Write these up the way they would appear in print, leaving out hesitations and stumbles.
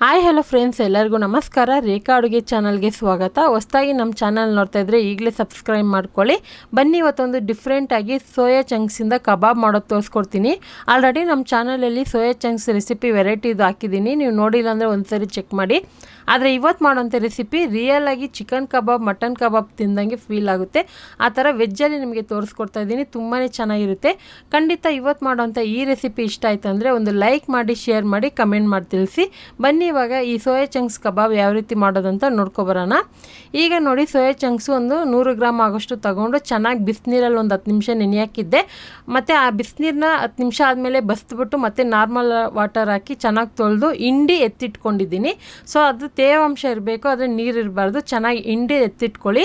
Hi hello friends, ಎಲ್ಲರಿಗೂ ನಮಸ್ಕಾರ. ರೇಖಾ ಅಡುಗೆ ಚಾನಲ್ಗೆ ಸ್ವಾಗತ. ಹೊಸದಾಗಿ ನಮ್ಮ ಚಾನಲ್ ನೋಡ್ತಾ ಇದ್ದರೆ ಈಗಲೇ ಸಬ್ಸ್ಕ್ರೈಬ್ ಮಾಡ್ಕೊಳ್ಳಿ. ಬನ್ನಿ, ಇವತ್ತೊಂದು ಡಿಫ್ರೆಂಟಾಗಿ ಸೋಯಾ ಚಂಕ್ಸಿಂದ ಕಬಾಬ್ ಮಾಡೋದು ತೋರಿಸ್ಕೊಡ್ತೀನಿ. ಆಲ್ರೆಡಿ ನಮ್ಮ ಚಾನಲಲ್ಲಿ ಸೋಯಾ ಚಂಕ್ಸ್ ರೆಸಿಪಿ ವೆರೈಟಿದು ಹಾಕಿದ್ದೀನಿ. ನೀವು ನೋಡಿಲ್ಲ ಅಂದರೆ ಒಂದ್ಸರಿ ಚೆಕ್ ಮಾಡಿ. ಆದರೆ ಇವತ್ತು ಮಾಡೋಂಥ ರೆಸಿಪಿ ರಿಯಲ್ ಆಗಿ ಚಿಕನ್ ಕಬಾಬ್, ಮಟನ್ ಕಬಾಬ್ ತಿಂದಂಗೆ ಫೀಲ್ ಆಗುತ್ತೆ. ಆ ಥರ ವೆಜ್ಜಲ್ಲಿ ನಿಮಗೆ ತೋರಿಸ್ಕೊಡ್ತಾ ಇದ್ದೀನಿ. ತುಂಬಾ ಚೆನ್ನಾಗಿರುತ್ತೆ. ಖಂಡಿತ ಇವತ್ತು ಮಾಡೋಂಥ ಈ ರೆಸಿಪಿ ಇಷ್ಟ ಆಯಿತು ಅಂದರೆ ಒಂದು ಲೈಕ್ ಮಾಡಿ, ಶೇರ್ ಮಾಡಿ, ಕಮೆಂಟ್ ಮಾಡಿ ತಿಳಿಸಿ. ಬನ್ನಿ ಇವಾಗ ಈ ಸೋಯಾ ಚಂಕ್ಸ್ ಕಬಾಬ್ ಯಾವ ರೀತಿ ಮಾಡೋದಂತ ನೋಡ್ಕೊಬರೋಣ. ಈಗ ನೋಡಿ, ಸೋಯಾ ಚಂಕ್ಸು ಒಂದು 100 ಗ್ರಾಮ್ ಆಗೋಷ್ಟು ತಗೊಂಡು ಚೆನ್ನಾಗಿ ಬಿಸಿನೀರಲ್ಲಿ ಒಂದು 10 ನಿಮಿಷ ನೆನೆಯಾಕಿದ್ದೆ. ಮತ್ತು ಆ ಬಿಸಿನೀರನ್ನ 10 ನಿಮಿಷ ಆದಮೇಲೆ ಬಸ್ಬಿಟ್ಟು ಮತ್ತೆ ನಾರ್ಮಲ್ ವಾಟರ್ ಹಾಕಿ ಚೆನ್ನಾಗಿ ತೊಳೆದು ಹಿಂಡಿ ಎತ್ತಿಟ್ಕೊಂಡಿದ್ದೀನಿ. ಸೊ ಅದು ತೇವಾಂಶ ಇರಬೇಕು, ಆದರೆ ನೀರು ಇರಬಾರ್ದು. ಚೆನ್ನಾಗಿ ಹಿಂಡಿ ಎತ್ತಿಟ್ಕೊಳ್ಳಿ.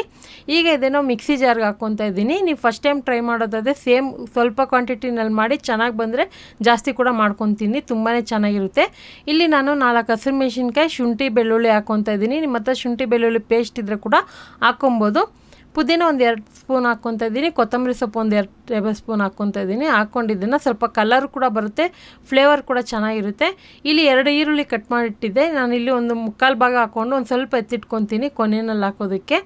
ಈಗ ಇದೇನೋ ಮಿಕ್ಸಿ ಜಾರ್ಗೆ ಹಾಕ್ಕೊತಾ ಇದ್ದೀನಿ. ನೀವು ಫಸ್ಟ್ ಟೈಮ್ ಟ್ರೈ ಮಾಡೋದಾದರೆ ಸೇಮ್ ಸ್ವಲ್ಪ ಕ್ವಾಂಟಿಟಿನಲ್ಲಿ ಮಾಡಿ, ಚೆನ್ನಾಗಿ ಬಂದರೆ ಜಾಸ್ತಿ ಕೂಡ ಮಾಡ್ಕೊತೀನಿ. ತುಂಬಾ ಚೆನ್ನಾಗಿರುತ್ತೆ. ಇಲ್ಲಿ ನಾನು 4 ಹಸಿಮೆಣಸಿನ್ಕಾಯಿ, ಶುಂಠಿ ಬೆಳ್ಳುಳ್ಳಿ ಹಾಕ್ಕೊತಾ ಇದ್ದೀನಿ. ನಿಮ್ಮ ಹತ್ರ ಶುಂಠಿ ಬೆಳ್ಳುಳ್ಳಿ ಪೇಸ್ಟ್ ಇದ್ದರೆ ಕೂಡ ಹಾಕ್ಕೊಬೋದು. ಪುದೀನ ಒಂದು 2 ಸ್ಪೂನ್ ಹಾಕ್ಕೊತಾ ಇದ್ದೀನಿ. ಕೊತ್ತಂಬರಿ ಸೊಪ್ಪು ಒಂದು 2 ಟೇಬಲ್ ಸ್ಪೂನ್ ಹಾಕ್ಕೊತಾ ಇದ್ದೀನಿ. ಹಾಕ್ಕೊಂಡಿದ್ದನ್ನು ಸ್ವಲ್ಪ ಕಲರ್ ಕೂಡ ಬರುತ್ತೆ, ಫ್ಲೇವರ್ ಕೂಡ ಚೆನ್ನಾಗಿರುತ್ತೆ. ಇಲ್ಲಿ 2 ಈರುಳ್ಳಿ ಕಟ್ ಮಾಡಿಟ್ಟಿದ್ದೆ. ನಾನು ಇಲ್ಲಿ ಒಂದು 3/4 ಭಾಗ ಹಾಕ್ಕೊಂಡು ಒಂದು ಸ್ವಲ್ಪ ಎತ್ತಿಟ್ಕೊತೀನಿ ಕೊನೆಯಲ್ಲಿ ಹಾಕೋದಕ್ಕೆ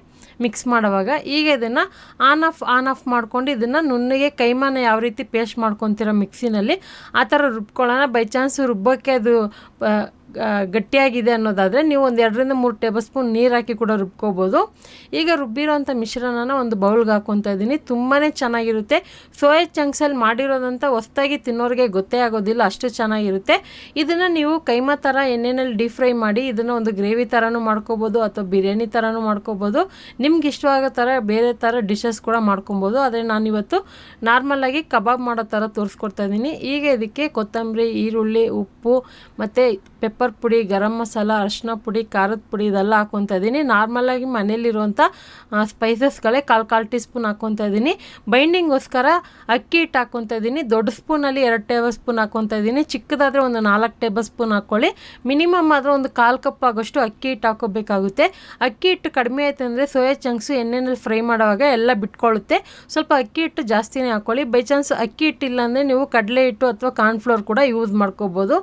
ಮಿಕ್ಸ್ ಮಾಡೋವಾಗ. ಈಗ ಇದನ್ನು ಆನ್ ಆಫ್ ಮಾಡ್ಕೊಂಡು ಇದನ್ನು ನುಣ್ಣಗೆ ಕೈಮಾನ ಯಾವ ರೀತಿ ಪೇಸ್ಟ್ ಮಾಡ್ಕೊತೀರೋ ಮಿಕ್ಸಿನಲ್ಲಿ ಆ ಥರ ರುಬ್ಕೊಳ್ಳೋಣ. ಬೈ ಚಾನ್ಸ್ ರುಬ್ಬೋಕ್ಕೆ ಅದು ಗಟ್ಟಿಯಾಗಿದೆ ಅನ್ನೋದಾದರೆ ನೀವು ಒಂದು 2-3 ಟೇಬಲ್ ಸ್ಪೂನ್ ನೀರು ಹಾಕಿ ಕೂಡ ರುಬ್ಕೋಬೋದು. ಈಗ ರುಬ್ಬಿರೋಂಥ ಮಿಶ್ರಣನ ಒಂದು ಬೌಲ್ಗೆ ಹಾಕ್ಕೊತಾ ಇದ್ದೀನಿ. ತುಂಬಾ ಚೆನ್ನಾಗಿರುತ್ತೆ. ಸೋಯಾ ಚಂಕ್ಸಲ್ಲಿ ಮಾಡಿರೋದಂಥ ಹೊಸದಾಗಿ ತಿನ್ನೋರಿಗೆ ಗೊತ್ತೇ ಆಗೋದಿಲ್ಲ, ಅಷ್ಟು ಚೆನ್ನಾಗಿರುತ್ತೆ. ಇದನ್ನು ನೀವು ಕೈಮಾ ಥರ ಎಣ್ಣೆಯಲ್ಲಿ ಡೀಪ್ ಫ್ರೈ ಮಾಡಿ ಇದನ್ನು ಒಂದು ಗ್ರೇವಿ ಥರನೂ ಮಾಡ್ಕೋಬೋದು ಅಥವಾ ಬಿರಿಯಾನಿ ಥರನೂ ಮಾಡ್ಕೋಬೋದು. ನಿಮ್ಗೆ ಇಷ್ಟವಾಗೋ ಥರ ಬೇರೆ ಥರ ಡಿಶಸ್ ಕೂಡ ಮಾಡ್ಕೊಬೋದು. ಆದರೆ ನಾನಿವತ್ತು ನಾರ್ಮಲಾಗಿ ಕಬಾಬ್ ಮಾಡೋ ಥರ ತೋರಿಸ್ಕೊಡ್ತಾ ಇದ್ದೀನಿ. ಈಗ ಇದಕ್ಕೆ ಕೊತ್ತಂಬರಿ, ಈರುಳ್ಳಿ, ಉಪ್ಪು ಮತ್ತು ಪೆಪ್ಪರ್ ಪುಡಿ, ಗರಂ ಮಸಾಲ, ಅರಿಶಿನ ಪುಡಿ, ಖಾರದ ಪುಡಿ ಇದೆಲ್ಲ ಹಾಕ್ಕೊತಾ ಇದ್ದೀನಿ. ನಾರ್ಮಲಾಗಿ ಮನೇಲಿರುವಂಥ ಸ್ಪೈಸಸ್ಗಳೇ 1/4 ಟೀ ಸ್ಪೂನ್ ಹಾಕ್ಕೊತಾ ಇದ್ದೀನಿ. ಬೈಂಡಿಂಗೋಸ್ಕರ ಅಕ್ಕಿ ಹಿಟ್ಟು ಹಾಕ್ಕೊತಾ ಇದ್ದೀನಿ. ದೊಡ್ಡ ಸ್ಪೂನಲ್ಲಿ 2 ಟೇಬಲ್ ಸ್ಪೂನ್ ಹಾಕ್ಕೊತಾ ಇದ್ದೀನಿ. ಚಿಕ್ಕದಾದರೆ ಒಂದು 4 ಟೇಬಲ್ ಸ್ಪೂನ್ ಹಾಕ್ಕೊಳ್ಳಿ. ಮಿನಿಮಮ್ ಆದರೆ ಒಂದು 1/4 ಕಪ್ ಆಗೋಷ್ಟು ಅಕ್ಕಿ ಹಿಟ್ಟು ಹಾಕೋಬೇಕಾಗುತ್ತೆ. ಅಕ್ಕಿ ಹಿಟ್ಟು ಕಡಿಮೆ ಆಯಿತು ಅಂದರೆ ಸೋಯಾ ಚಂಕ್ಸು ಎಣ್ಣೆಯಲ್ಲಿ ಫ್ರೈ ಮಾಡುವಾಗ ಎಲ್ಲ ಬಿಟ್ಕೊಳ್ಳುತ್ತೆ. ಸ್ವಲ್ಪ ಅಕ್ಕಿ ಹಿಟ್ಟು ಜಾಸ್ತಿನೇ ಹಾಕ್ಕೊಳ್ಳಿ. ಬೈ ಚಾನ್ಸ್ ಅಕ್ಕಿ ಹಿಟ್ಟಿಲ್ಲ ಅಂದರೆ ನೀವು ಕಡಲೆ ಹಿಟ್ಟು ಅಥವಾ ಕಾರ್ನ್ಫ್ಲೋರ್ ಕೂಡ ಯೂಸ್ ಮಾಡ್ಕೋಬೋದು.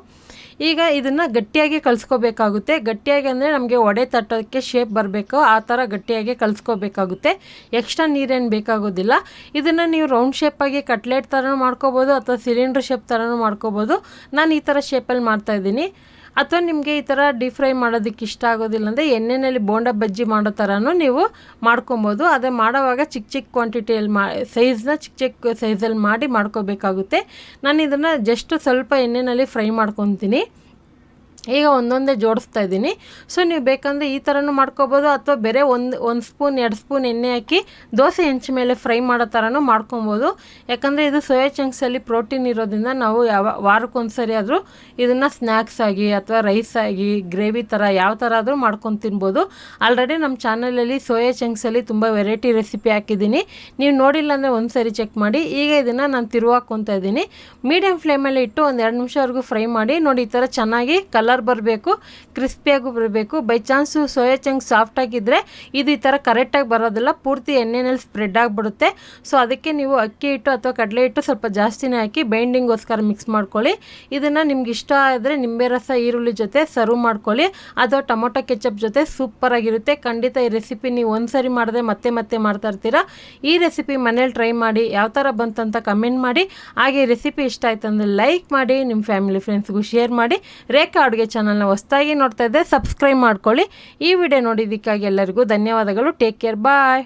ಈಗ ಇದನ್ನು ಗಟ್ಟಿಯಾಗಿ ಕಲಿಸ್ಕೋಬೇಕಾಗುತ್ತೆ. ಗಟ್ಟಿಯಾಗಿ ಅಂದರೆ ನಮಗೆ ವಡೆ ತಟ್ಟೋಕ್ಕೆ ಶೇಪ್ ಬರಬೇಕು, ಆ ಥರ ಗಟ್ಟಿಯಾಗಿ ಕಲಿಸ್ಕೋಬೇಕಾಗುತ್ತೆ. ಎಕ್ಸ್ಟ್ರಾ ನೀರೇನು ಬೇಕಾಗೋದಿಲ್ಲ. ಇದನ್ನು ನೀವು ರೌಂಡ್ ಶೇಪಾಗಿ ಕಟ್ಲೆಟ್ ಥರನೂ ಮಾಡ್ಕೋಬೋದು ಅಥವಾ ಸಿಲಿಂಡ್ರ್ ಶೇಪ್ ಥರನೂ ಮಾಡ್ಕೋಬೋದು. ನಾನು ಈ ಥರ ಶೇಪಲ್ಲಿ ಮಾಡ್ತಾಯಿದ್ದೀನಿ. ಅಥವಾ ನಿಮಗೆ ಈ ಥರ ಡೀಪ್ ಫ್ರೈ ಮಾಡೋದಕ್ಕೆ ಇಷ್ಟ ಆಗೋದಿಲ್ಲ ಅಂದರೆ ಎಣ್ಣೆಯಲ್ಲಿ ಬೋಂಡ ಬಜ್ಜಿ ಮಾಡೋ ಥರನೂ ನೀವು ಮಾಡ್ಕೊಬೋದು. ಅದೇ ಮಾಡೋವಾಗ ಚಿಕ್ಕ ಕ್ವಾಂಟಿಟಿಯಲ್ಲಿ ಸೈಜ್ನ ಚಿಕ್ಕ ಸೈಜಲ್ಲಿ ಮಾಡ್ಕೋಬೇಕಾಗುತ್ತೆ. ನಾನು ಇದನ್ನು ಜಸ್ಟ್ ಸ್ವಲ್ಪ ಎಣ್ಣೆಯಲ್ಲಿ ಫ್ರೈ ಮಾಡ್ಕೊತೀನಿ. ಈಗ ಒಂದೊಂದೇ ಜೋಡಿಸ್ತಾ ಇದ್ದೀನಿ. ಸೊ ನೀವು ಬೇಕಂದರೆ ಈ ಥರನೂ ಮಾಡ್ಕೋಬೋದು ಅಥವಾ ಬೇರೆ ಒಂದು ಸ್ಪೂನ್ 2 ಸ್ಪೂನ್ ಎಣ್ಣೆ ಹಾಕಿ ದೋಸೆ ಹೆಂಚು ಮೇಲೆ ಫ್ರೈ ಮಾಡೋ ಥರನೂ ಮಾಡ್ಕೊಬೋದು. ಯಾಕಂದರೆ ಇದು ಸೋಯಾ ಚಂಕ್ಸಲ್ಲಿ ಪ್ರೋಟೀನ್ ಇರೋದ್ರಿಂದ ನಾವು ವಾರಕ್ಕೊಂದ್ಸರಿ ಆದರೂ ಇದನ್ನು ಸ್ನ್ಯಾಕ್ಸ್ ಆಗಿ ಅಥವಾ ರೈಸ್ ಆಗಿ ಗ್ರೇವಿ ಥರ ಯಾವ ಥರ ಆದರೂ ಮಾಡ್ಕೊಂಡು ತಿನ್ಬೋದು. ಆಲ್ರೆಡಿ ನಮ್ಮ ಚಾನಲಲ್ಲಿ ಸೋಯಾ ಚಂಕ್ಸಲ್ಲಿ ತುಂಬ ವೆರೈಟಿ ರೆಸಿಪಿ ಹಾಕಿದ್ದೀನಿ. ನೀವು ನೋಡಿಲ್ಲ ಅಂದರೆ ಒಂದು ಸರಿ ಚೆಕ್ ಮಾಡಿ. ಈಗ ಇದನ್ನು ನಾನು ತಿರುವಾಕೊತಾ ಇದ್ದೀನಿ. ಮೀಡಿಯಮ್ ಫ್ಲೇಮಲ್ಲಿ ಇಟ್ಟು ಒಂದು 2 ನಿಮಿಷವರೆಗೂ ಫ್ರೈ ಮಾಡಿ. ನೋಡಿ, ಈ ಥರ ಚೆನ್ನಾಗಿ ಕಲರ್ ಬರಬೇಕು, ಕ್ರಿಸ್ಪಿಯಾಗೂ ಬರಬೇಕು. ಬೈ ಚಾನ್ಸು ಸೋಯಾ ಚಂಕ್ಸ್ ಸಾಫ್ಟಾಗಿದ್ದರೆ ಇದು ಈ ಥರ ಕರೆಕ್ಟಾಗಿ ಬರೋದಿಲ್ಲ, ಪೂರ್ತಿ ಎಣ್ಣೆಯಲ್ಲಿ ಸ್ಪ್ರೆಡ್ ಆಗಿಬಿಡುತ್ತೆ. ಸೊ ಅದಕ್ಕೆ ನೀವು ಅಕ್ಕಿ ಹಿಟ್ಟು ಅಥವಾ ಕಡಲೆ ಹಿಟ್ಟು ಸ್ವಲ್ಪ ಜಾಸ್ತಿನೇ ಹಾಕಿ ಬೈಂಡಿಂಗೋಸ್ಕರ ಮಿಕ್ಸ್ ಮಾಡ್ಕೊಳ್ಳಿ. ಇದನ್ನು ನಿಮ್ಗೆ ಇಷ್ಟ ಆದರೆ ನಿಂಬೆ ರಸ, ಈರುಳ್ಳಿ ಜೊತೆ ಸರ್ವ್ ಮಾಡ್ಕೊಳ್ಳಿ ಅಥವಾ ಟೊಮೊಟೊ ಕೆಚಪ್ ಜೊತೆ ಸೂಪರಾಗಿರುತ್ತೆ. ಖಂಡಿತ ಈ ರೆಸಿಪಿ ನೀವು ಒಂದು ಸರಿ ಮಾಡಿದ್ರೆ ಮತ್ತೆ ಮಾಡ್ತಾ ಇರ್ತೀರಾ. ಈ ರೆಸಿಪಿ ಮನೇಲಿ ಟ್ರೈ ಮಾಡಿ, ಯಾವ ಥರ ಬಂತಂತ ಕಮೆಂಟ್ ಮಾಡಿ. ಹಾಗೆ ಈ ರೆಸಿಪಿ ಇಷ್ಟ ಆಯ್ತು ಅಂದರೆ ಲೈಕ್ ಮಾಡಿ, ನಿಮ್ಮ ಫ್ಯಾಮಿಲಿ ಫ್ರೆಂಡ್ಸ್ಗೂ ಶೇರ್ ಮಾಡಿ. ರೇಖಾ ಅಡುಗೆ ಚಾನಲ್ನ ಹೊಸದಾಗಿ ನೋಡ್ತಾ ಇದ್ದರೆ ಸಬ್ಸ್ಕ್ರೈಬ್ ಮಾಡ್ಕೊಳ್ಳಿ. ಈ ವಿಡಿಯೋ ನೋಡಿದ್ದಕ್ಕಾಗಿ ಎಲ್ಲರಿಗೂ ಧನ್ಯವಾದಗಳು. ಟೇಕ್ ಕೇರ್, ಬಾಯ್.